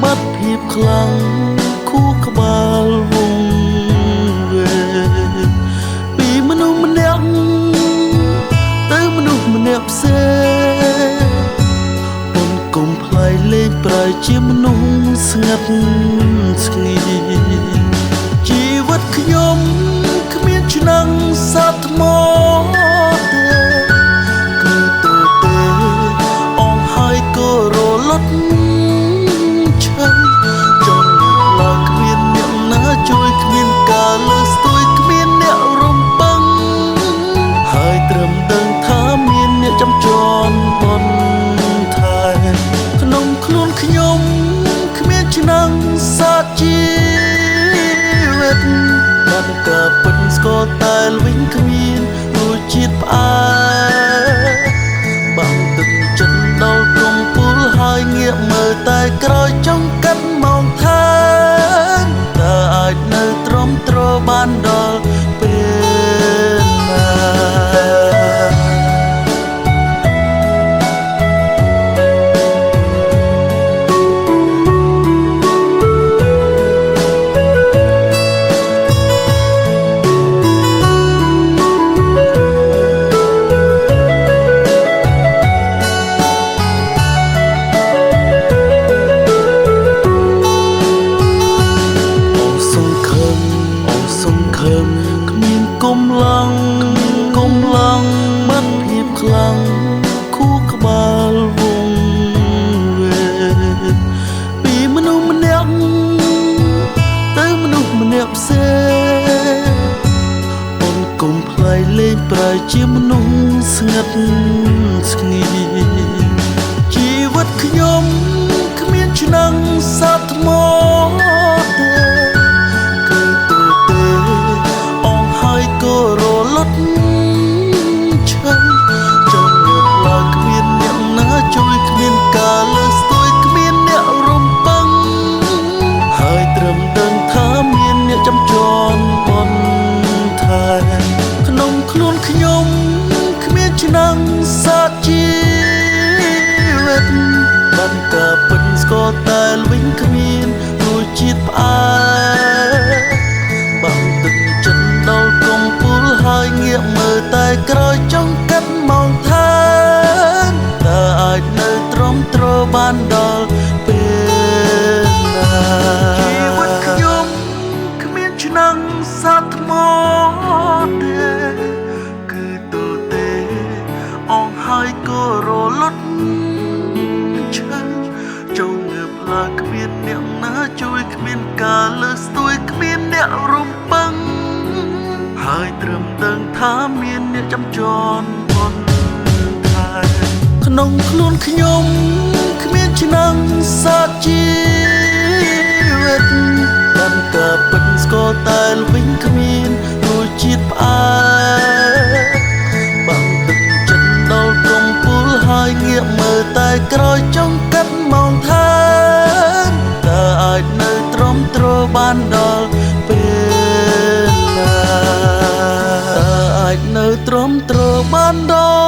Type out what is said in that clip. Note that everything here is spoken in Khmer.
បាត់ភាពខ្លាំងខួរក្បាលវងវែពីមនុស្សម្នាក់ទៅមនុស្សម្នាក់ផ្សេងអូនកុំផ្លាយលេងប្រែជាមនុស្សស្ងាត់ស្ងៀមជីវិតខ្ញុំគ្មានឆ្នាំងសាត់ថ្មទេគឺទៅទេអងហើយក៏រលត់ឆេះចង់លើកឡើងគ្មានអ្នកណាជួយគ្មានការលើស្ទួយគ្មានអ្នករំពឹងហើយត្រឹមដឹងថាមានអ្នកចាំជន់បនថែក្នុងខ្លួនខ្ញុំគ្មានឆ្នាំងសាត់ជីវិតបាត់ការពិតស្គាល់តែវិញគ្មានរសជាតិផ្អែមបាំងទឹកចិត្តដល់កំពូលហើយងាកមើលតែក្រោយចង់កាត់មកថែមតើអាចនៅទ្រាំទ្របានដល់ពេលណាគ្មានកម្លាំងបាត់ភាពខ្លាំងខួរក្បាលវងវែពីមនុស្សម្នាក់ទៅមនុស្សម្នាក់ផ្សេងអូនកុំផ្លាយលេងប្រែជាមនុស្សស្ងាត់ស្ងៀមជីវិតខ្ញុំគ្មានឆ្នាំងសាត់ថ្មទេរលត់ឆេះចង់ងើបឡើងគ្មានអ្នកណាជួយគ្មានការលើស្ទួយគ្មានអ្នករំពឹងហើយត្រឹមដឹងថាមានអ្នកចាំជន់បនថែក្នុងខ្លួនខ្ញុំគ្មានឆ្នាំងសាត់ជីវិតបាត់ការពិតស្គាល់តែវិញគ្មានរសជាតិផ្អែមបាំងទឹកចិត្តដល់កំពូលហើយងាកមើលតែក្រោយចង់កាត់មកថែមតើអាចនៅទ្រាំទ្របានដល់ពេលណាជីវិតខ្ញុំគ្មានឆ្នាំងសាត់ថ្មទេគឺទៅទេអងហើយក៏រលត់ឆេះចង់ងើបឡើងគ្មានអ្នកណាជួយគ្មានការលើស្ទួយគ្មានអ្នករំពឹងហើយត្រឹមដឹងថាមានអ្នកចាំជន់បនថែក្នុងខ្លួនខ្ញុំគ្មានឆ្នាំងសាត់ជីវិតបាត់ការពិតស្គាល់តែវិញគ្មានរសជាតិផ្អែមបាំងទឹកចិត្តដល់កំពូលហើយងាកមើលតែក្រោយចង់កាត់មកថែមតើអាចនៅទ្រាំទ្របានដល់ពេលណាអាចនៅទ្រាំទ្របានដល់